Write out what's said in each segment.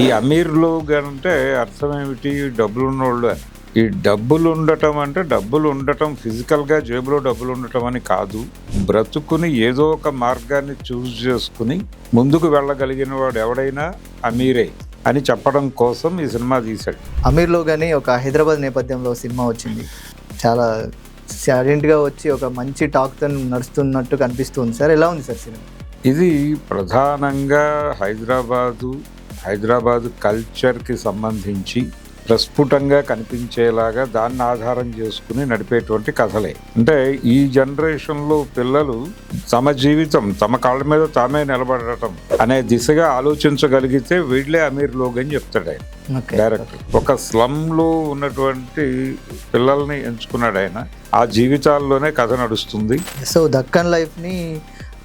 ఈ అమీర్లు అంటే అర్థం ఏమిటి? డబ్బులున్నోళ్ళు అని. ఈ డబ్బులు ఉండటం ఫిజికల్గా జేబులో డబ్బులు ఉండటం అని కాదు. బ్రతుకుని ఏదో ఒక మార్గాన్ని చూస్ చేసుకుని ముందుకు వెళ్ళగలిగిన వాడు ఎవడైనా అమీరే అని చెప్పడం కోసం ఈ సినిమా తీశాడు. అమీర్లో కానీ ఒక హైదరాబాద్ నేపథ్యంలో సినిమా వచ్చింది. చాలా సైలెంట్గా వచ్చి ఒక మంచి టాక్తో నడుస్తున్నట్టు కనిపిస్తుంది సార్. ఎలా ఉంది సార్ సినిమా? ఇది ప్రధానంగా హైదరాబాదు కల్చర్కి సంబంధించి ప్రస్ఫుటంగా కనిపించేలాగా దాన్ని ఆధారం చేసుకుని నడిపేటువంటి కథలే. అంటే ఈ జనరేషన్లో పిల్లలు తమ జీవితం తమ కాళ్ళ మీద తామే నిలబడటం అనే దిశగా ఆలోచించగలిగితే వీళ్ళే అమీర్ లోగ్ అని చెప్తాడు ఆయన డైరెక్టర్. ఒక స్లమ్లో ఉన్నటువంటి పిల్లల్ని ఎంచుకున్నాడు ఆయన. ఆ జీవితాల్లోనే కథ నడుస్తుంది. సో దక్కన్ లైఫ్ని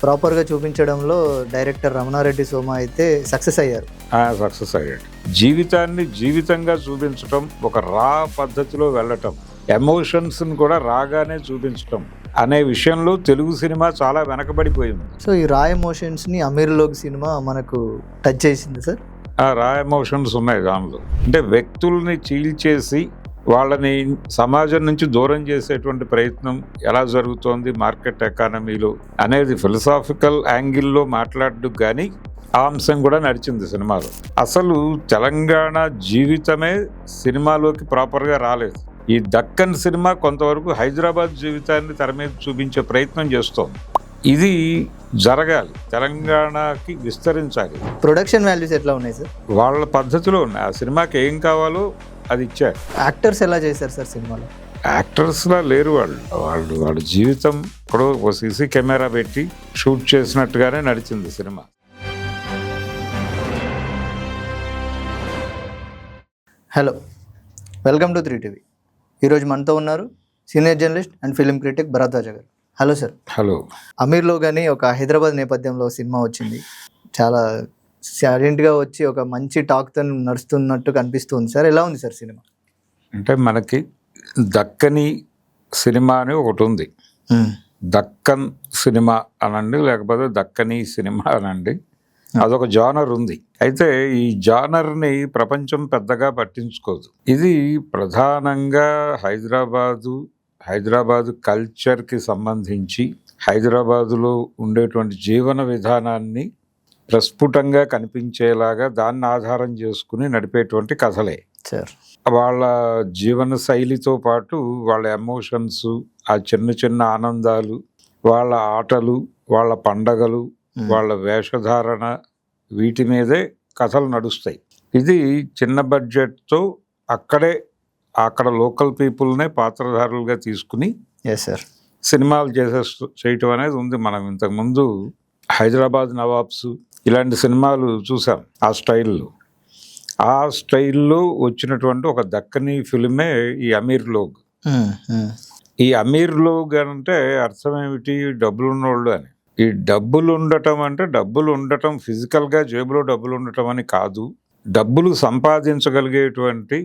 ప్రాపర్గా చూపించడంలో డైరెక్టర్ రమణారెడ్డి సోమ అయితే సక్సెస్ అయ్యారు. జీవితాన్ని జీవితంగా చూపించటం, ఒక రా పద్ధతిలో వెళ్ళటం, ఎమోషన్స్ని కూడా రాగానే చూపించటం అనే విషయంలో తెలుగు సినిమా చాలా వెనకబడిపోయింది. సో ఈ రా ఎమోషన్స్ని అమీర్లోగ్ సినిమా మనకు టచ్ చేసింది సార్. ఆ రా ఎమోషన్స్ ఉన్నాయి దానిలో. అంటే వ్యక్తుల్ని చీల్చేసి వాళ్ళని సమాజం నుంచి దూరం చేసేటువంటి ప్రయత్నం ఎలా జరుగుతోంది మార్కెట్ ఎకానమీలో అనేది ఫిలసాఫికల్ యాంగిల్లో మాట్లాడడం కానీ ఆ అంశం కూడా నడిచింది సినిమాలో. అసలు తెలంగాణ జీవితమే సినిమాలోకి ప్రాపర్గా రాలేదు. ఈ దక్కన్ సినిమా కొంతవరకు హైదరాబాద్ జీవితాన్ని తెర మీద చూపించే ప్రయత్నం చేస్తోంది. ఇది జరగాలి, తెలంగాణకి విస్తరించాలి. ప్రొడక్షన్ వాల్యూస్ ఎట్లా ఉన్నాయి సార్? వాళ్ళ పద్ధతిలో ఉన్నాయి. ఆ సినిమాకి ఏం కావాలో అది ఇచ్చారు. యాక్టర్స్ ఎలా చేశారు సార్ సినిమాలో? యాక్టర్స్లా లేరు వాళ్ళ జీవితం ఇప్పుడు ఒక సీసీ కెమెరా పెట్టి షూట్ చేసినట్టుగానే నడిచింది cinema. Hello, welcome to 3TV. ఈరోజు మనతో ఉన్నారు senior journalist and film critic Bharadwaj గారు. Hello sir. హలో. అమీర్లో కానీ ఒక హైదరాబాద్ నేపథ్యంలో సినిమా వచ్చింది. చాలా సైలెంట్గా వచ్చి ఒక మంచి టాక్తో నడుస్తున్నట్టు కనిపిస్తుంది సార్. ఎలా ఉంది సార్ సినిమా? అంటే మనకి దక్కని సినిమా అని ఒకటి ఉంది. దక్కన్ సినిమా అనండి, లేకపోతే దక్కని సినిమా అనండి, అదొక జానర్ ఉంది. అయితే ఈ జానర్ని ప్రపంచం పెద్దగా పట్టించుకోదు. ఇది ప్రధానంగా హైదరాబాదు కల్చర్కి సంబంధించి హైదరాబాదులో ఉండేటువంటి జీవన విధానాన్ని ప్రస్ఫుటంగా కనిపించేలాగా దాన్ని ఆధారం చేసుకుని నడిపేటువంటి కథలే సార్. వాళ్ళ జీవన శైలితో పాటు వాళ్ళ ఎమోషన్స్, ఆ చిన్న చిన్న ఆనందాలు, వాళ్ళ ఆటలు, వాళ్ళ పండగలు, వాళ్ళ వేషధారణ, వీటి మీదే కథలు నడుస్తాయి. ఇది చిన్న బడ్జెట్తో అక్కడ లోకల్ పీపుల్నే పాత్రధారులుగా తీసుకుని సినిమాలు చేయటం అనేది ఉంది. మనం ఇంతకుముందు హైదరాబాద్ నవాబ్స్ ఇలాంటి సినిమాలు చూసాం. ఆ స్టైల్లో వచ్చినటువంటి ఒక దక్కనీ ఫిల్మే ఈ అమీర్ లోగ్. ఈ అమీర్ లోగ్ అంటే అర్థం ఏమిటి? డబ్బులున్నోళ్ళు అని. ఈ డబ్బులు ఉండటం ఫిజికల్గా జేబులో డబ్బులు ఉండటం అని కాదు. డబ్బులు సంపాదించగలిగేటువంటి,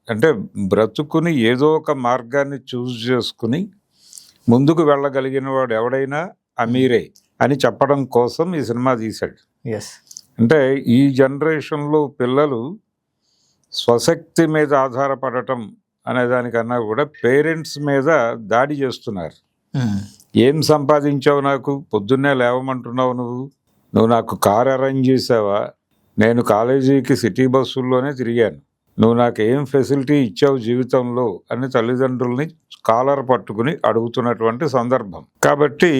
అంటే బ్రతుకుని ఏదో ఒక మార్గాన్ని చూస్ చేసుకుని ముందుకు వెళ్ళగలిగిన వాడు ఎవడైనా అమీరే అని చెప్పడం కోసం ఈ సినిమా తీశాడు. అంటే ఈ జనరేషన్లో పిల్లలు స్వశక్తి మీద ఆధారపడటం అనే దానికన్నా కూడా పేరెంట్స్ మీద దాడి చేస్తున్నారు. ఏం సంపాదించావు? నాకు పొద్దున్నే లేవమంటున్నావు, నువ్వు నాకు కార్ అరేంజ్ చేసావా? నేను కాలేజీకి సిటీ బస్సుల్లోనే తిరిగాను, నువ్వు నాకు ఏం ఫెసిలిటీ ఇచ్చావు జీవితంలో అని తల్లిదండ్రుల్ని కాలర్ పట్టుకుని అడుగుతున్నటువంటి సందర్భం. కాబట్టి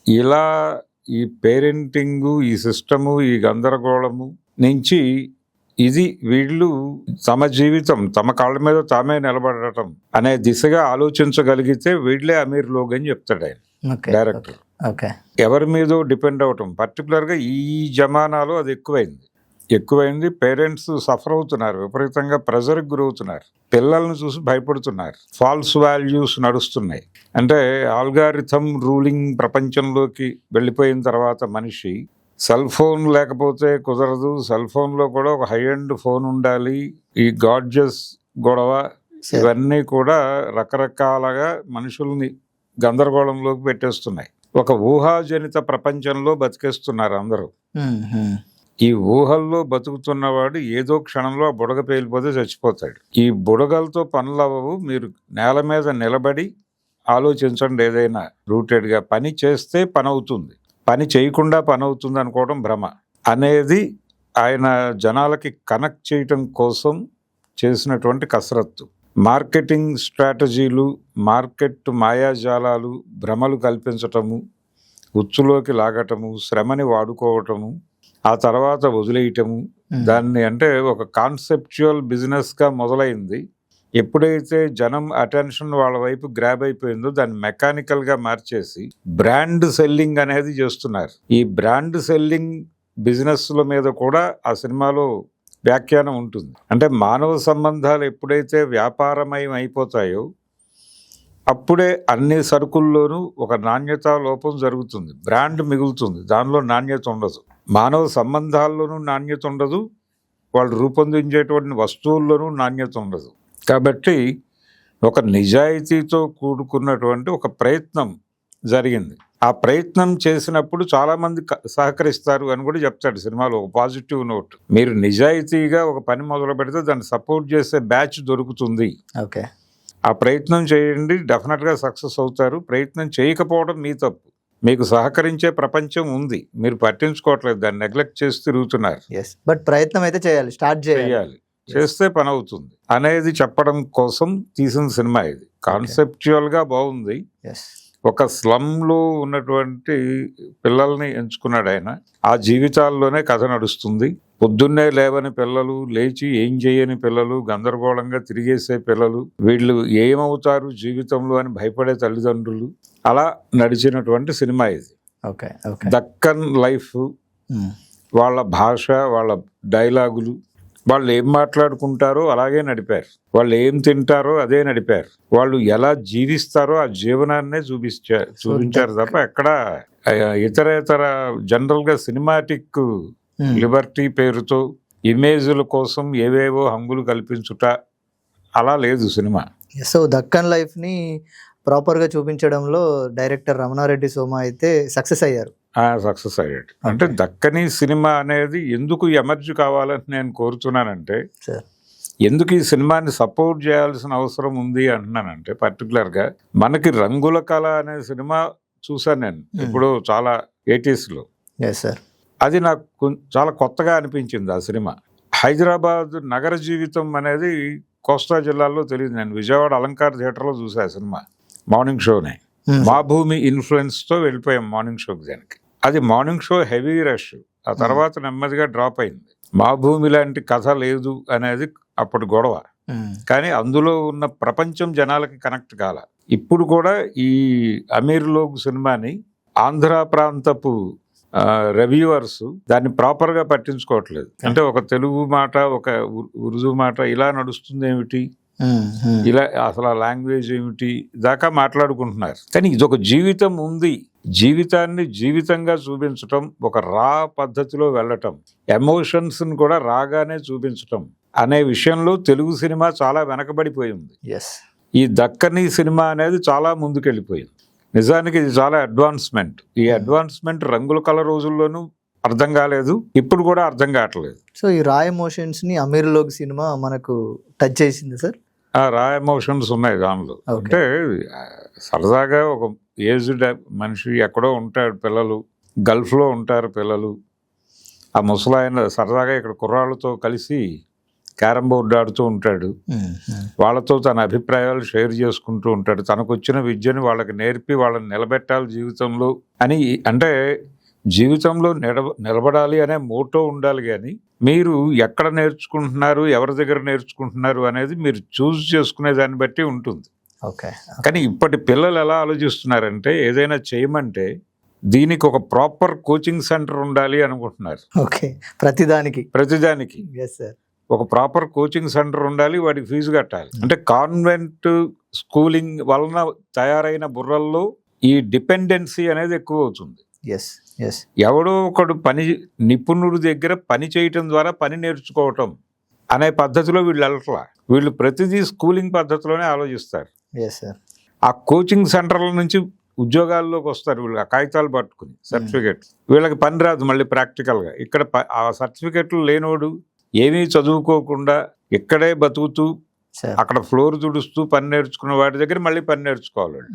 ఇలా ఈ పేరెంటింగు, ఈ సిస్టము, ఈ గందరగోళము నుంచి వీళ్ళు తమ జీవితం తమ కాళ్ళ మీద తామే నిలబడటం అనే దిశగా ఆలోచించగలిగితే వీళ్ళే అమీర్ లోగ్ అని చెప్తాడు ఆయన డైరెక్టర్. ఎవరి మీదో డిపెండ్ అవటం, పర్టికులర్గా ఈ జమానాలో అది ఎక్కువైంది. పేరెంట్స్ సఫర్ అవుతున్నారు, విపరీతంగా ప్రెజర్కి గురవుతున్నారు, పిల్లల్ని చూసి భయపడుతున్నారు, ఫాల్స్ వాల్యూస్ నడుస్తున్నాయి. అంటే ఆల్గారిథం రూలింగ్ ప్రపంచంలోకి వెళ్ళిపోయిన తర్వాత మనిషి సెల్ ఫోన్ లేకపోతే కుదరదు, సెల్ ఫోన్లో కూడా ఒక హై ఎండ్ ఫోన్ ఉండాలి, ఈ గాడ్జెస్ గొడవ, ఇవన్నీ కూడా రకరకాలుగా మనుషుల్ని గందరగోళంలోకి పెట్టేస్తున్నాయి. ఒక ఊహాజనిత ప్రపంచంలో బతికేస్తున్నారు అందరూ. ఈ ఊహల్లో బతుకుతున్నవాడు ఏదో క్షణంలో ఆ బుడగ పేలిపోతే చచ్చిపోతాడు. ఈ బుడగలతో పనులవ్వవు. మీరు నేల మీద నిలబడి ఆలోచించండి. ఏదైనా రూటెడ్గా పని చేస్తే పని అవుతుంది, పని చేయకుండా పని అవుతుంది అనుకోవడం భ్రమ అనేది ఆయన జనాలకి కనెక్ట్ చేయటం కోసం చేసినటువంటి కసరత్తు. మార్కెటింగ్ స్ట్రాటజీలు, మార్కెట్ మాయాజాలాలు, భ్రమలు కల్పించటము, ఉచ్చులోకి లాగటము, శ్రమని వాడుకోవటము, ఆ తర్వాత వదిలేయటము. దాన్ని అంటే ఒక కాన్సెప్చువల్ బిజినెస్గా మొదలైంది. ఎప్పుడైతే జనం అటెన్షన్ వాళ్ళ వైపు గ్రాబ్ అయిపోయిందో దాన్ని మెకానికల్గా మార్చేసి బ్రాండ్ సెల్లింగ్ అనేది చేస్తున్నారు. ఈ బ్రాండ్ సెల్లింగ్ బిజినెస్ల మీద కూడా ఆ సినిమాలో వ్యాఖ్యానం ఉంటుంది. అంటే మానవ సంబంధాలు ఎప్పుడైతే వ్యాపారమయం అయిపోతాయో అప్పుడే అన్ని సరుకుల్లోనూ ఒక నాణ్యతా లోపం జరుగుతుంది. బ్రాండ్ మిగులుతుంది, దానిలో నాణ్యత ఉండదు. మానవ సంబంధాల్లోనూ నాణ్యత ఉండదు, వాళ్ళు రూపొందించేటువంటి వస్తువుల్లోనూ నాణ్యత ఉండదు. కాబట్టి ఒక నిజాయితీతో కూడుకున్నటువంటి ఒక ప్రయత్నం జరిగింది. ఆ ప్రయత్నం చేసినప్పుడు చాలామంది సహకరిస్తారు అని కూడా చెప్తాడు సినిమాలో, ఒక పాజిటివ్ నోట్. మీరు నిజాయితీగా ఒక పని మొదలు పెడితే దాన్ని సపోర్ట్ చేసే బ్యాచ్ దొరుకుతుంది. ఓకే, ఆ ప్రయత్నం చేయండి, డెఫినెట్గా సక్సెస్ అవుతారు. ప్రయత్నం చేయకపోవడం మీ తప్పు. మీకు సహకరించే ప్రపంచం ఉంది, మీరు పట్టించుకోవట్లేదు, దాన్ని నెగ్లెక్ట్ చేసి తిరుగుతున్నారు. బట్ ప్రయత్నం అయితే చేయాలి, స్టార్ట్ చేయాలి, చేస్తే పని అవుతుంది అనేది చెప్పడం కోసం తీసిన సినిమా ఇది. కాన్సెప్చువల్గా బాగుంది. ఒక స్లమ్లో ఉన్నటువంటి పిల్లల్ని ఎంచుకున్నాడు ఆయన. ఆ జీవితాల్లోనే కథ నడుస్తుంది. పొద్దున్నే లేవని పిల్లలు, లేచి ఏం చేయని పిల్లలు, గందరగోళంగా తిరిగేసే పిల్లలు, వీళ్ళు ఏమవుతారు జీవితంలో అని భయపడే తల్లిదండ్రులు, అలా నడిచినటువంటి సినిమా ఇది. దక్కన్ లైఫ్, వాళ్ళ భాష, వాళ్ళ డైలాగులు, వాళ్ళు ఏం మాట్లాడుకుంటారో అలాగే నడిపారు, వాళ్ళు ఏం తింటారో అదే నడిపారు, వాళ్ళు ఎలా జీవిస్తారో ఆ జీవనాన్నే చూపించారు తప్ప ఎక్కడ ఇతర జనరల్గా సినిమాటిక్ లిబర్టీ పేరుతో ఇమేజ్ల కోసం ఏవేవో హంగులు కల్పించుట అలా లేదు సినిమా. సో దక్కన్ లైఫ్ని ప్రాపర్గా చూపించడంలో డైరెక్టర్ రమణారెడ్డి సోమ అయితే సక్సెస్ అయ్యారు. సక్సెస్ అయ్యాడు. అంటే దక్కని సినిమా అనేది ఎందుకు ఎమర్జ్ కావాలని నేను కోరుతున్నానంటే, ఎందుకు ఈ సినిమాని సపోర్ట్ చేయాల్సిన అవసరం ఉంది అంటున్నానంటే, పర్టికులర్గా మనకి రంగుల కళ అనే సినిమా చూసాను నేను ఇప్పుడు చాలా 80s లో. అది నాకు చాలా కొత్తగా అనిపించింది ఆ సినిమా. హైదరాబాద్ నగర జీవితం అనేది కోస్తా జిల్లాలో తెలియదు. నేను విజయవాడ అలంకార్ థియేటర్లో చూసా ఆ సినిమా, మార్నింగ్ షోనే. మా భూమి ఇన్ఫ్లుయెన్స్తో వెళ్ళిపోయాం మార్నింగ్ షోకి. దానికి అది మార్నింగ్ షో హెవీ రష్, ఆ తర్వాత నెమ్మదిగా డ్రాప్ అయింది. మా భూమి లాంటి కథ లేదు అనేది అప్పటి గొడవ. కానీ అందులో ఉన్న ప్రపంచం జనాలకి కనెక్ట్ కాల. ఇప్పుడు కూడా ఈ అమీర్ లోగ్ సినిమాని ఆంధ్ర ప్రాంతపు రివ్యూవర్స్ దాన్ని ప్రాపర్గా పట్టించుకోవట్లేదు. అంటే ఒక తెలుగు మాట, ఒక ఉర్దూ మాట ఇలా నడుస్తుంది ఏమిటి, ఇలా అసలు ఆ లాంగ్వేజ్ ఏమిటి దాకా మాట్లాడుకుంటున్నారు. కానీ ఇదొక జీవితం ఉంది. జీవితాన్ని జీవితంగా చూపించటం, ఒక రా పద్ధతిలో వెళ్ళటం, ఎమోషన్స్ని కూడా రాగానే చూపించటం అనే విషయంలో తెలుగు సినిమా చాలా వెనకబడిపోయింది. ఈ దక్కని సినిమా అనేది చాలా ముందుకెళ్ళిపోయింది. నిజానికి ఇది చాలా అడ్వాన్స్మెంట్. ఈ అడ్వాన్స్మెంట్ రంగుల కళ రోజుల్లోనూ అర్థం కాలేదు, ఇప్పుడు కూడా అర్థం కావట్లేదు. సో ఈ రా ఎమోషన్స్ని అమీర్ లోగ్ సినిమా మనకు టచ్ చేసింది సార్. ఆ రా ఎమోషన్స్ ఉన్నాయి దానిలో. అంటే సరదాగా ఒక ఏజ్డ్ మనిషి ఎక్కడో ఉంటాడు, పిల్లలు గల్ఫ్లో ఉంటారు పిల్లలు, ఆ ముసలాయన సరదాగా ఇక్కడ కుర్రాళ్ళతో కలిసి క్యారమ్ బోర్డు ఆడుతూ ఉంటాడు. వాళ్ళతో తన అభిప్రాయాలు షేర్ చేసుకుంటూ ఉంటాడు. తనకు వచ్చిన విద్యని వాళ్ళకి నేర్పి వాళ్ళని నిలబెట్టాలి జీవితంలో అని. అంటే జీవితంలో నిలబడాలి అనే మోటో ఉండాలి. కానీ మీరు ఎక్కడ నేర్చుకుంటున్నారు, ఎవరి దగ్గర నేర్చుకుంటున్నారు అనేది మీరు చూస్ చేసుకునే దాన్ని బట్టి ఉంటుంది. కానీ ఇప్పటి పిల్లలు ఎలా ఆలోచిస్తున్నారంటే, ఏదైనా చేయమంటే దీనికి ఒక ప్రాపర్ కోచింగ్ సెంటర్ ఉండాలి అనుకుంటున్నారు. ప్రతిదానికి ఒక ప్రాపర్ కోచింగ్ సెంటర్ ఉండాలి, వాడికి ఫీజు కట్టాలి. అంటే కాన్వెంట్ స్కూలింగ్ వలన తయారైన బుర్రల్లో ఈ డిపెండెన్సీ అనేది ఎక్కువ అవుతుంది. ఎవడో ఒకడు నిపుణుడి దగ్గర పని చేయటం ద్వారా పని నేర్చుకోవటం అనే పద్ధతిలో వీళ్ళు వెళ్ళట్లా. వీళ్ళు ప్రతిదీ స్కూలింగ్ పద్ధతిలోనే ఆలోచిస్తారు. ఆ కోచింగ్ సెంటర్ల నుంచి ఉద్యోగాల్లోకి వస్తారు వీళ్ళు ఆ కాగితాలు పట్టుకుని సర్టిఫికెట్. వీళ్ళకి పని రాదు మళ్ళీ ప్రాక్టికల్గా. ఇక్కడ ఆ సర్టిఫికెట్లు లేనోడు ఏమీ చదువుకోకుండా ఇక్కడే బతుకుతూ సార్. అక్కడ ఫ్లోర్ తుడుస్తూ పని నేర్చుకున్న వాడి దగ్గర మళ్ళీ పని నేర్చుకోవాలి వాళ్ళు.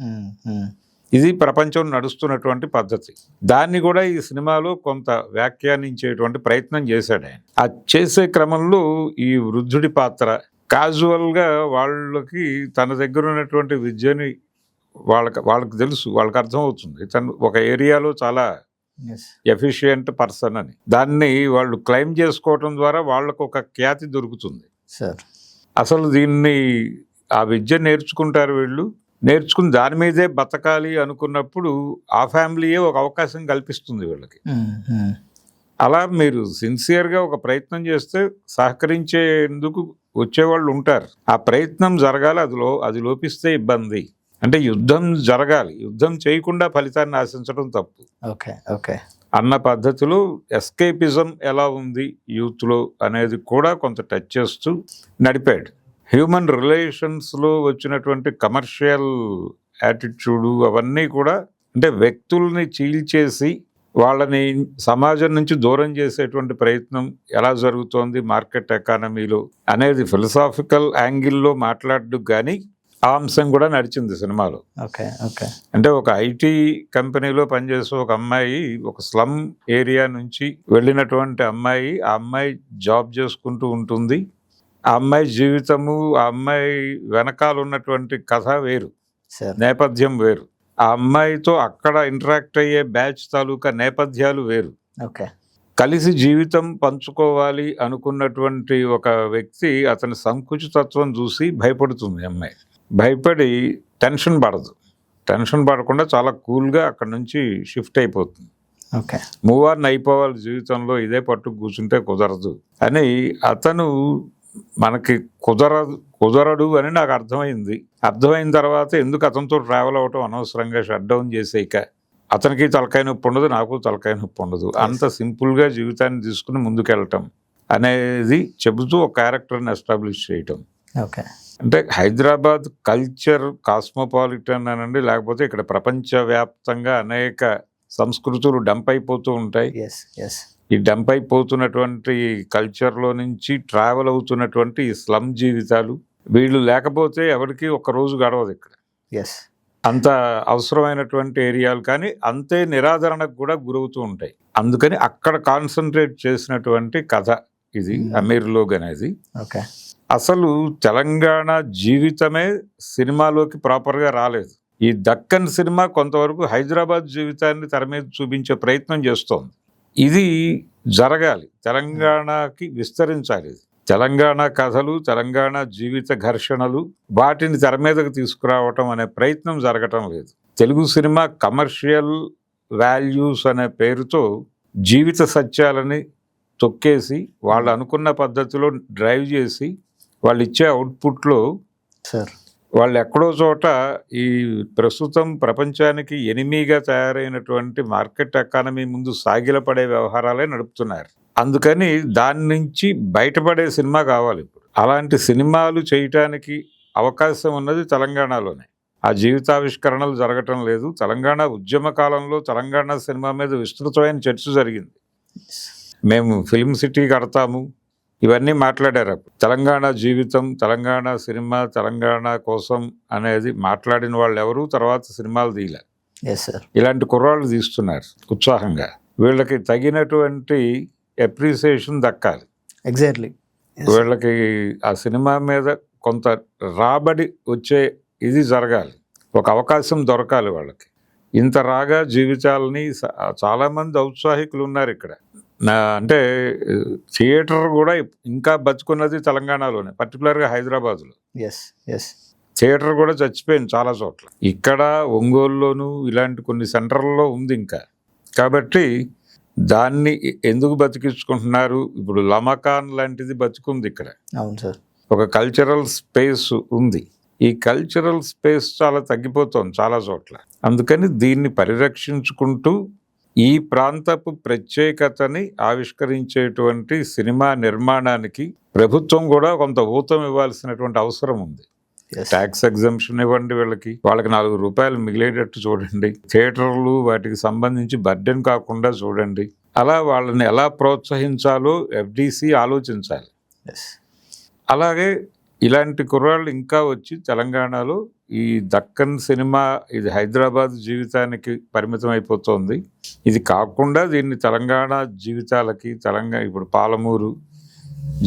ఇది ప్రపంచం నడుస్తున్నటువంటి పద్ధతి. దాన్ని కూడా ఈ సినిమాలో కొంత వ్యాఖ్యానించేటువంటి ప్రయత్నం చేశాడు ఆయన. ఆ చేసే క్రమంలో ఈ వృద్ధుడి పాత్ర క్యాజువల్గా వాళ్ళకి తన దగ్గర ఉన్నటువంటి విద్యని వాళ్ళకి తెలుసు, వాళ్ళకి అర్థమవుతుంది తను ఒక ఏరియాలో చాలా ఎఫిషియంట్ పర్సన్ అని. దాన్ని వాళ్ళు క్లెయిమ్ చేసుకోవటం ద్వారా వాళ్ళకు ఒక ఖ్యాతి దొరుకుతుంది. సార్ అసలు దీన్ని ఆ విద్య నేర్చుకుంటారు వీళ్ళు, నేర్చుకుని దాని మీదే బతకాలి అనుకున్నప్పుడు ఆ ఫ్యామిలీయే ఒక అవకాశం కల్పిస్తుంది వీళ్ళకి. అలా మీరు సిన్సియర్గా ఒక ప్రయత్నం చేస్తే సహకరించేందుకు వచ్చేవాళ్ళు ఉంటారు. ఆ ప్రయత్నం జరగాలి, అది లోపిస్తే ఇబ్బంది. అంటే యుద్ధం జరగాలి, యుద్ధం చేయకుండా ఫలితాన్ని ఆశించడం తప్పు. ఓకే ఓకే అన్న పద్ధతిలో ఎస్కేపిజం ఎలా ఉంది యూత్లో అనేది కూడా కొంత టచ్ చేస్తూ నడిపాడు. హ్యూమన్ రిలేషన్స్లో వచ్చినటువంటి కమర్షియల్ యాటిట్యూడు అవన్నీ కూడా, అంటే వ్యక్తుల్ని చీల్చేసి వాళ్ళని సమాజం నుంచి దూరం చేసేటువంటి ప్రయత్నం ఎలా జరుగుతోంది మార్కెట్ ఎకానమీలో అనేది ఫిలసాఫికల్ యాంగిల్లో మాట్లాడడం కానీ ఆ అంశం కూడా నడిచింది సినిమాలో. ఓకే ఓకే అంటే ఒక ఐటీ కంపెనీలో పనిచేసే ఒక అమ్మాయి, ఒక స్లమ్ ఏరియా నుంచి వెళ్ళినటువంటి అమ్మాయి, ఆ అమ్మాయి జాబ్ చేసుకుంటూ ఉంటుంది. ఆ అమ్మాయి జీవితము, ఆ అమ్మాయి వెనకాల ఉన్నటువంటి కథ వేరు, నేపథ్యం వేరు. ఆ అమ్మాయితో అక్కడ ఇంటరాక్ట్ అయ్యే బ్యాచ్ తాలూకా నేపథ్యాలు వేరు. ఓకే కలిసి జీవితం పంచుకోవాలి అనుకున్నటువంటి ఒక వ్యక్తి అతని సంకుచితత్వం చూసి భయపడుతుంది అమ్మాయి. భయపడి టెన్షన్ పడకుండా చాలా కూల్గా అక్కడ నుంచి షిఫ్ట్ అయిపోతుంది. ఓకే మూవ్ ఆన్ అయిపోవాలి జీవితంలో, ఇదే పట్టు కూర్చుంటే కుదరదు అని. అతను మనకి కుదరడు అని నాకు అర్థమైన తర్వాత ఎందుకు అతనితో ట్రావెల్ అవ్వటం అనవసరంగా షట్ డౌన్ చేసేయక, అతనికి తలకాయ నొప్పి ఉండదు, నాకు తలకాయ నొప్పి ఉండదు, అంత సింపుల్గా జీవితాన్ని తీసుకుని ముందుకెళ్ళటం అనేది చెబుతూ ఒక క్యారెక్టర్ని ఎస్టాబ్లిష్ చేయటం. ఓకే అంటే హైదరాబాద్ కల్చర్ కాస్మోపాలిటన్ అనండి, లేకపోతే ఇక్కడ ప్రపంచవ్యాప్తంగా అనేక సంస్కృతులు డంప్ అయిపోతూ ఉంటాయి. ఈ డంప్ అయిపోతున్నటువంటి కల్చర్లో నుంచి ట్రావెల్ అవుతున్నటువంటి ఈ స్లమ్ జీవితాలు, వీళ్ళు లేకపోతే ఎవరికి ఒక రోజు గడవదు ఇక్కడ. అంత అవసరమైనటువంటి ఏరియాలు కానీ అంతే నిరాదరణకు కూడా గురవుతూ ఉంటాయి. అందుకని అక్కడ కాన్సన్ట్రేట్ చేసినటువంటి కథ ఇది అమీర్లోగ్ అనేది. అసలు తెలంగాణ జీవితమే సినిమాలోకి ప్రాపర్గా రాలేదు. ఈ దక్కన్ సినిమా కొంతవరకు హైదరాబాద్ జీవితాన్ని తెర మీద చూపించే ప్రయత్నం చేస్తోంది. ఇది జరగాలి, తెలంగాణకి విస్తరించాలి. తెలంగాణ కథలు, తెలంగాణ జీవిత ఘర్షణలు, వాటిని తెర మీదకి తీసుకురావటం అనే ప్రయత్నం జరగటం లేదు. తెలుగు సినిమా కమర్షియల్ వాల్యూస్ అనే పేరుతో జీవిత సత్యాలని తొక్కేసి వాళ్ళు అనుకున్న పద్ధతిలో డ్రైవ్ చేసి వాళ్ళు ఇచ్చే అవుట్పుట్లో వాళ్ళు ఎక్కడో చోట ఈ ప్రస్తుతం ప్రపంచానికి ఎనిమీగా తయారైనటువంటి మార్కెట్ ఎకానమీ ముందు సాగిలపడే వ్యవహారాలే నడుపుతున్నారు. అందుకని దాని నుంచి బయటపడే సినిమా కావాలి ఇప్పుడు. అలాంటి సినిమాలు చేయటానికి అవకాశం ఉన్నది తెలంగాణలోనే. ఆ జీవితావిష్కరణలు జరగటం లేదు. తెలంగాణ ఉద్యమ కాలంలో తెలంగాణ సినిమా మీద విస్తృతమైన చర్చ జరిగింది. మేము ఫిల్మ్ సిటీ కడతాము, ఇవన్నీ మాట్లాడారు. తెలంగాణ జీవితం, తెలంగాణ సినిమా, తెలంగాణ కోసం అనేది మాట్లాడిన వాళ్ళు ఎవరు తర్వాత సినిమాలు తీయలే. ఇలాంటి కుర్రాళ్ళు తీస్తున్నారు ఉత్సాహంగా. వీళ్ళకి తగినటువంటి అప్రిసియేషన్ దక్కాలి. ఎగ్జాక్ట్లీ. వీళ్ళకి ఆ సినిమా మీద కొంత రాబడి వచ్చే ఇది జరగాలి, ఒక అవకాశం దొరకాలి వాళ్ళకి. ఇంత రాగా జీవితాలని చాలామంది ఔత్సాహికులు ఉన్నారు ఇక్కడ. అంటే థియేటర్ కూడా ఇంకా బతుకున్నది తెలంగాణలోనే, పర్టికులర్గా హైదరాబాద్లో. థియేటర్ కూడా చచ్చిపోయింది చాలా చోట్ల. ఇక్కడ ఒంగోలులోను ఇలాంటి కొన్ని సెంటర్లలో ఉంది ఇంకా. కాబట్టి దాన్ని ఎందుకు బతికించుకుంటున్నారు? ఇప్పుడు లమకాన్ లాంటిది బతుకుంది ఇక్కడ. అవును సార్. ఒక కల్చరల్ స్పేస్ ఉంది. ఈ కల్చరల్ స్పేస్ చాలా తగ్గిపోతుంది చాలా చోట్ల. అందుకని దీన్ని పరిరక్షించుకుంటూ ఈ ప్రాంతపు ప్రత్యేకతని ఆవిష్కరించేటువంటి సినిమా నిర్మాణానికి ప్రభుత్వం కూడా కొంత ఊతం ఇవ్వాల్సినటువంటి అవసరం ఉంది. Yes. ట్యాక్స్ ఎగ్జంప్షన్ ఇవ్వండి, వాళ్ళకి ₹4 మిగిలేటట్టు చూడండి, థియేటర్లు వాటికి సంబంధించి బర్డెన్ కాకుండా చూడండి. అలా వాళ్ళని ఎలా ప్రోత్సహించాలో ఎఫ్డిసి ఆలోచించాలి. Yes. అలాగే ఇలాంటి కుర్రాళ్ళు ఇంకా వచ్చి తెలంగాణలో ఈ దక్కన్ సినిమా ఇది హైదరాబాద్ జీవితానికి పరిమితం అయిపోతుంది. ఇది కాకుండా దీన్ని తెలంగాణ జీవితాలకి, ఇప్పుడు పాలమూరు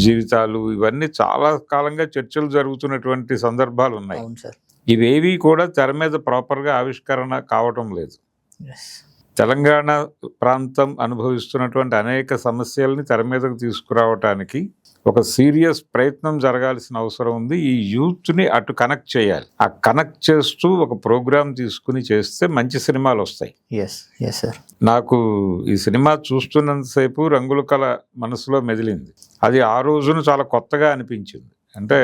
జీవితాలు, ఇవన్నీ చాలా కాలంగా చర్చలు జరుగుతున్నటువంటి సందర్భాలు ఉన్నాయి. అవును సార్. ఇవేవి కూడా తెర మీద ప్రాపర్గా ఆవిష్కరణ కావటం లేదు. Yes. తెలంగాణ ప్రాంతం అనుభవిస్తున్నటువంటి అనేక సమస్యల్ని తెర మీదకు తీసుకురావటానికి ఒక సీరియస్ ప్రయత్నం జరగాల్సిన అవసరం ఉంది. ఈ యూత్ని అటు కనెక్ట్ చేయాలి. ఆ కనెక్ట్ చేస్తూ ఒక ప్రోగ్రామ్ తీసుకుని చేస్తే మంచి సినిమాలు వస్తాయి. Yes. Yes, sir. నాకు ఈ సినిమా చూస్తున్నంతసేపు రంగుల కళ మనసులో మెదిలింది. అది ఆ రోజున చాలా కొత్తగా అనిపించింది. అంటే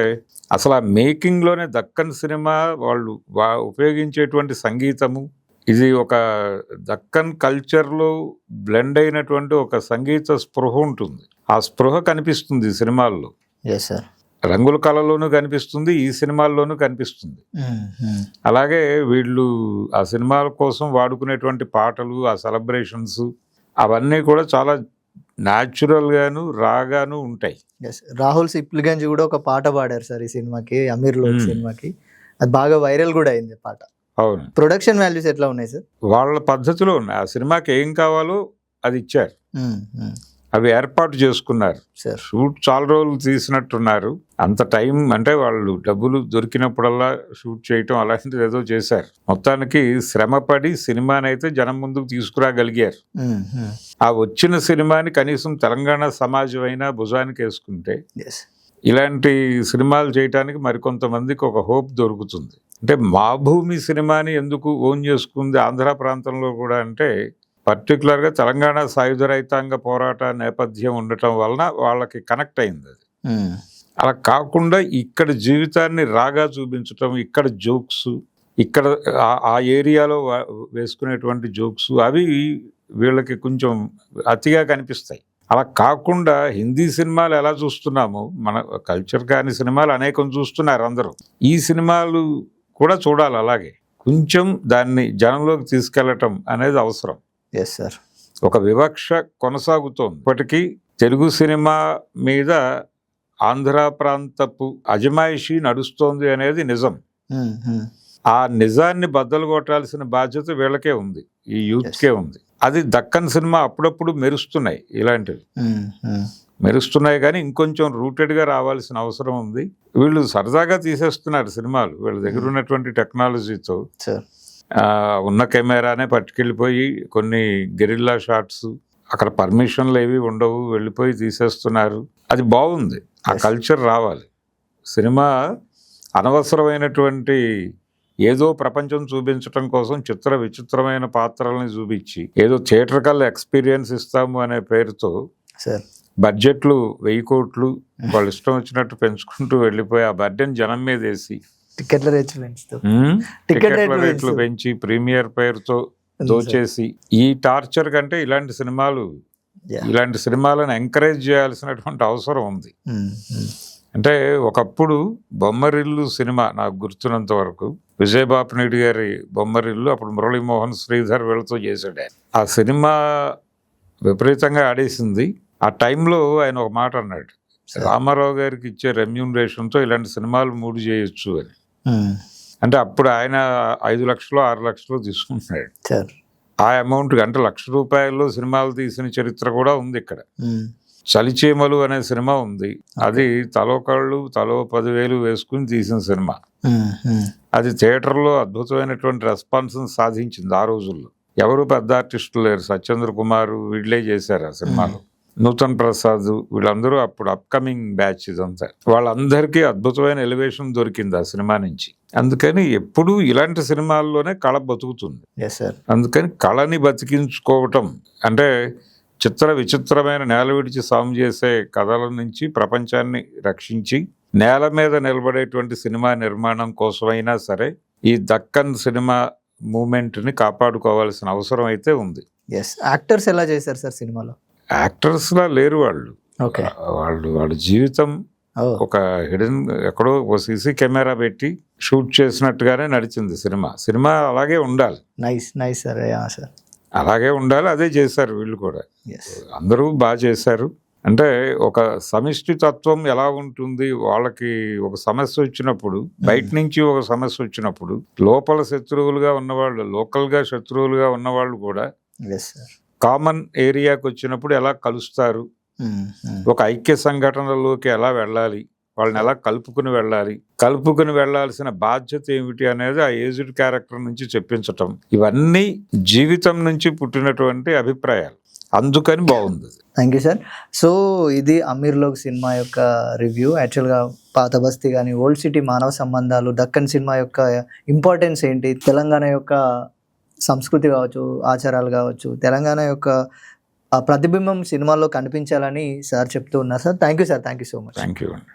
అసలు ఆ మేకింగ్లోనే దక్కన్ సినిమా వాళ్ళు ఉపయోగించేటువంటి సంగీతము, ఇది ఒక దక్కన్ కల్చర్లో బ్లెండ్ అయినటువంటి ఒక సంగీత స్పృహ ఉంటుంది. ఆ స్పృహ కనిపిస్తుంది ఈ సినిమాల్లో. Yes, sir. రంగుల కళలోనూ కనిపిస్తుంది, ఈ సినిమాల్లోనూ కనిపిస్తుంది. అలాగే వీళ్ళు ఆ సినిమాల కోసం వాడుకునేటువంటి పాటలు, ఆ సెలబ్రేషన్స్, అవన్నీ కూడా చాలా న్యాచురల్గాను రాగాను ఉంటాయి. Yes. రాహుల్ సిప్లిగంజ్ కూడా ఒక పాట పాడారు సార్ ఈ సినిమాకి, అమీర్ లోక్ సినిమాకి. అది బాగా వైరల్ కూడా అయింది పాట. అవును. ప్రొడక్షన్ వాల్యూస్ ఎట్లా ఉన్నాయి సార్? వాళ్ళ పద్ధతిలో ఉన్నాయి. ఆ సినిమాకి ఏం కావాలో అది ఇచ్చారు, అవి ఏర్పాటు చేసుకున్నారు. సార్ షూట్ చాలా రోజులు తీసినట్టున్నారు. అంత టైం అంటే వాళ్ళు డబ్బులు దొరికినప్పుడల్లా షూట్ చేయటం అలాంటిది ఏదో చేశారు. మొత్తానికి శ్రమపడి సినిమాని అయితే జనం ముందుకు తీసుకురాగలిగారు. ఆ వచ్చిన సినిమాని కనీసం తెలంగాణ సమాజం అయినా భుజానికి వేసుకుంటే ఇలాంటి సినిమాలు చేయటానికి మరికొంతమందికి ఒక హోప్ దొరుకుతుంది. అంటే మా భూమి సినిమాని ఎందుకు ఓన్ చేసుకుంది ఆంధ్ర ప్రాంతంలో కూడా అంటే పర్టికులర్గా తెలంగాణ సాయుధ రైతాంగ పోరాట నేపథ్యం ఉండటం వలన వాళ్ళకి కనెక్ట్ అయింది అది. అలా కాకుండా ఇక్కడ జీవితాన్ని రాగా చూపించటం, ఇక్కడ జోక్స్, ఇక్కడ ఆ ఏరియాలో వేసుకునేటువంటి జోక్స్ అవి వీళ్ళకి కొంచెం అతిగా కనిపిస్తాయి. అలా కాకుండా హిందీ సినిమాలు ఎలా చూస్తున్నామో, మన కల్చర్ కాని సినిమాలు అనేకం చూస్తున్నారు అందరూ. ఈ సినిమాలు కూడా చూడాలి. అలాగే కొంచెం దాన్ని జనంలోకి తీసుకెళ్లటం అనేది అవసరం. Yes sir. ఒక వివక్ష కొనసాగుతోంది ఇప్పటికీ. తెలుగు సినిమా మీద ఆంధ్ర ప్రాంతపు అజమాయిషీ నడుస్తోంది అనేది నిజం. ఆ నిజాన్ని బద్దలు కొట్టాల్సిన బాధ్యత వీళ్ళకే ఉంది, ఈ యూత్కే ఉంది. అది దక్కన్ సినిమా అప్పుడప్పుడు మెరుస్తున్నాయి, ఇలాంటివి మెరుస్తున్నాయి, కానీ ఇంకొంచెం రూటెడ్గా రావాల్సిన అవసరం ఉంది. వీళ్ళు సరదాగా తీసేస్తున్నారు సినిమాలు వీళ్ళ దగ్గర ఉన్నటువంటి టెక్నాలజీతో. ఉన్న కెమెరానే పట్టుకెళ్ళిపోయి కొన్ని గెరిల్లా షాట్స్, అక్కడ పర్మిషన్లు ఏవి ఉండవు, వెళ్ళిపోయి తీసేస్తున్నారు. అది బాగుంది, ఆ కల్చర్ రావాలి. సినిమా అనవసరమైనటువంటి ఏదో ప్రపంచం చూపించటం కోసం చిత్ర విచిత్రమైన పాత్రల్ని చూపించి ఏదో థియేటర్కల్ ఎక్స్పీరియన్స్ ఇస్తాము అనే పేరుతో బడ్జెట్లు 1000 కోట్లు వాళ్ళు ఇష్టం వచ్చినట్టు పెంచుకుంటూ వెళ్ళిపోయి ఆ బడ్జెట్ జనం మీద వేసి టికెట్ల రేట్లు పెంచి ప్రీమియర్ పేరుతో దోచేసి, ఈ టార్చర్ కంటే ఇలాంటి సినిమాలను ఎంకరేజ్ చేయాల్సినటువంటి అవసరం ఉంది. అంటే ఒకప్పుడు బొమ్మరిల్లు సినిమా నాకు గుర్తున్నంత వరకు విజయబాపినేడు గారి బొమ్మరిల్లు, అప్పుడు మురళీమోహన్ శ్రీధర్ వీళ్ళతో చేశాడు. ఆ సినిమా విపరీతంగా ఆడేసింది. ఆ టైంలో ఆయన ఒక మాట అన్నాడు, రామారావు గారికి ఇచ్చే రెమ్యూనరేషన్తో ఇలాంటి సినిమాలు 3 చేయొచ్చు అని. అంటే అప్పుడు ఆయన 5 లక్షలు 6 లక్షలు తీసుకుంటున్నాడు. ఆ అమౌంట్ అంటే ₹1,00,000 సినిమాలు తీసిన చరిత్ర కూడా ఉంది ఇక్కడ. చలిచీమలు అనే సినిమా ఉంది, అది తలో 10,000 వేసుకుని తీసిన సినిమా. అది థియేటర్లో అద్భుతమైనటువంటి రెస్పాన్స్ సాధించింది. ఆ రోజుల్లో ఎవరు పెద్ద ఆర్టిస్టులు లేరు, సత్యేంద్ర కుమార్ వీళ్ళే చేశారు ఆ సినిమాలో, నూతన్ ప్రసాద్ వీళ్ళందరూ అప్పుడు అప్కమింగ్ బ్యాచ్. ఇదంతా వాళ్ళందరికీ అద్భుతమైన ఎలివేషన్ దొరికింది ఆ సినిమా నుంచి. అందుకని ఎప్పుడూ ఇలాంటి సినిమాల్లోనే కళ బతుకుతుంది. అందుకని కళని బతికించుకోవటం అంటే చిత్ర విచిత్రమైన నేల విడిచి సాము చేసే కథల నుంచి ప్రపంచాన్ని రక్షించి నేల మీద నిలబడేటువంటి సినిమా నిర్మాణం కోసమైనా సరే ఈ దక్కన్ సినిమా మూమెంట్ని కాపాడుకోవాల్సిన అవసరం అయితే ఉంది. యాక్టర్స్ ఎలా చేశారు సార్ సినిమాలో? యాక్టర్స్ లా లేరు వాళ్ళు. వాళ్ళ జీవితం ఒక హిడెన్, ఎక్కడో ఒక సీసీ కెమెరా పెట్టి షూట్ చేసినట్టుగానే నడిచింది సినిమా అలాగే ఉండాలి, నైస్ నైస్ సార్. సార్ అలాగే ఉండాలి, అదే చేశారు వీళ్ళు కూడా. ఎస్. అందరూ బాగా చేశారు. అంటే ఒక సమిష్టి తత్వం ఎలా ఉంటుంది, వాళ్ళకి ఒక సమస్య వచ్చినప్పుడు, బయట నుంచి ఒక సమస్య వచ్చినప్పుడు లోపల శత్రువులుగా ఉన్నవాళ్ళు, లోకల్గా శత్రువులుగా ఉన్నవాళ్ళు కూడా ఎస్ సార్. కామన్ ఏరియాకి వచ్చినప్పుడు ఎలా కలుస్తారు, ఒక ఐక్య సంఘటనలోకి ఎలా వెళ్ళాలి, వాళ్ళని ఎలా కలుపుకుని వెళ్ళాల్సిన బాధ్యత ఏమిటి అనేది ఆ ఏజ్డ్ క్యారెక్టర్ నుంచి చెప్పించటం, ఇవన్నీ జీవితం నుంచి పుట్టినటువంటి అభిప్రాయాలు. అందుకని బాగుంది. Thank you sir. సో ఇది అమీర్లోక్ సినిమా యొక్క రివ్యూ. యాక్చువల్గా పాత బస్తీ కానీ, ఓల్డ్ సిటీ మానవ సంబంధాలు, దక్కన్ సినిమా యొక్క ఇంపార్టెన్స్ ఏంటి, తెలంగాణ యొక్క సంస్కృతి కావచ్చు, ఆచారాలు కావచ్చు, తెలంగాణ యొక్క ప్రతిబింబం సినిమాలో కనిపించాలని సార్ చెప్తూ ఉన్నారు sir. Thank you sir. Thank you so much. Thank you అండి.